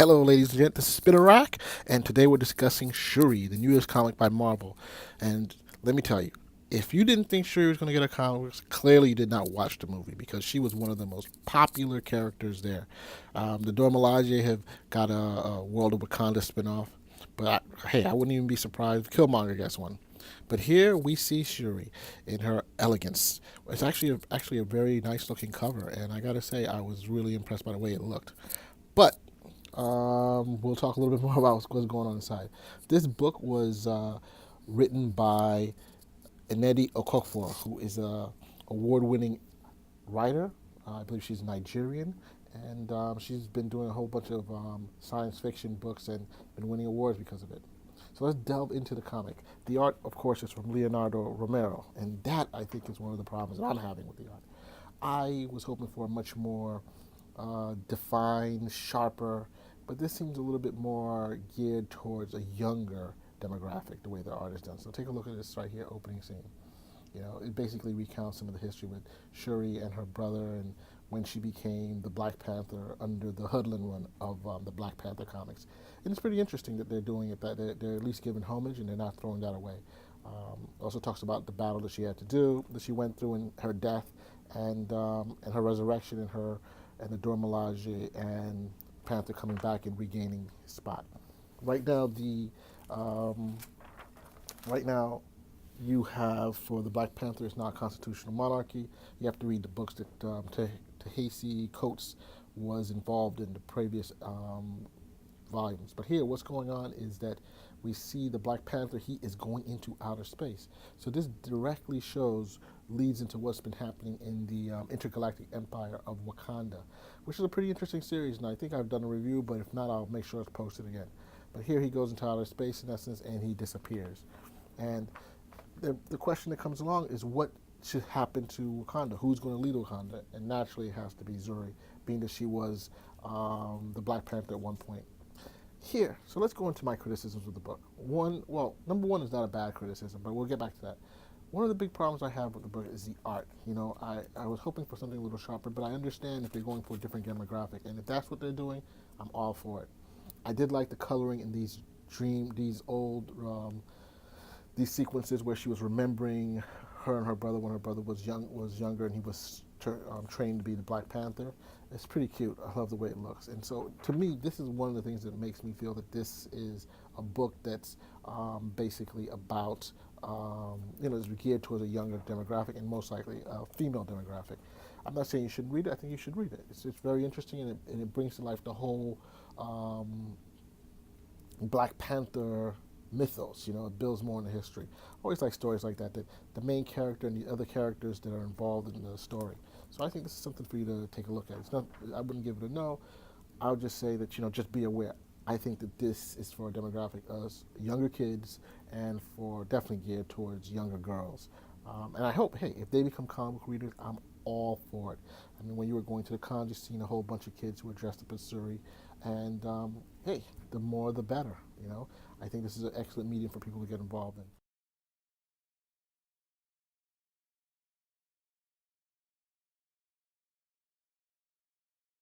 Hello, ladies and gents. This is Spinner Rack, and today we're discussing Shuri, the newest comic by Marvel. And let me tell you, if you didn't think Shuri was going to get a comic, clearly you did not watch the movie because she was one of the most popular characters there. The Dora Milaje have got a World of Wakanda spinoff, but hey, I wouldn't even be surprised if Killmonger gets one. But here we see Shuri in her elegance. It's actually a very nice looking cover, and I gotta say I was really impressed by the way it looked. But we'll talk a little bit more about what's going on inside. This book was written by Enedi Okofor, who is a award-winning writer. I believe she's Nigerian, and she's been doing a whole bunch of science fiction books and been winning awards because of it. So let's delve into the comic. The art, of course, is from Leonardo Romero, and that I think is one of the problems that I'm having with the art. I was hoping for a much more defined, sharper, but this seems a little bit more geared towards a younger demographic, the way the art is done. So take a look at this right here, opening scene. You know, it basically recounts some of the history with Shuri and her brother and when she became the Black Panther under the Hoodlin run of the Black Panther comics. And it's pretty interesting that they're doing it, that they're at least giving homage and they're not throwing that away. Also talks about the battle that she had to do, that she went through, and her death, and her resurrection, and the Dora Milaje and Panther coming back and regaining his spot. Right now, right now, you have for the Black Panther is not a constitutional monarchy. You have to read the books that Ta-Nehisi Coates was involved in the previous volumes. But here, what's going on is that we see the Black Panther, he is going into outer space. So this directly leads into what's been happening in the intergalactic empire of Wakanda, which is a pretty interesting series, and I think I've done a review, but if not, I'll make sure it's posted again. But here he goes into outer space, in essence, and he disappears. And the question that comes along is what should happen to Wakanda? Who's going to lead Wakanda? And naturally, it has to be Shuri, being that she was the Black Panther at one point. Here, so let's go into my criticisms of the book. Number one is not a bad criticism, but we'll get back to that. One of the big problems I have with the book is the art. You know, I was hoping for something a little sharper, but I understand if they're going for a different demographic, and if that's what they're doing, I'm all for it. I did like the coloring in these these sequences where she was remembering her and her brother when her brother was younger, and he was trained to be the Black Panther. It's pretty cute. I love the way it looks. And so, to me, this is one of the things that makes me feel that this is a book that's basically about, is geared towards a younger demographic and most likely a female demographic. I'm not saying you shouldn't read it. I think you should read it. It's very interesting, and it brings to life the whole Black Panther mythos. You know, it builds more in the history. I always like stories like that the main character and the other characters that are involved in the story. So I think this is something for you to take a look at. It's not, I wouldn't give it a no. I would just say that, just be aware. I think that this is for a demographic of younger kids and for definitely geared towards younger girls. And I hope, hey, if they become comic book readers, I'm all for it. I mean, when you were going to the con, you've seen a whole bunch of kids who were dressed up as Shuri, and hey, the more the better. I think this is an excellent medium for people to get involved in.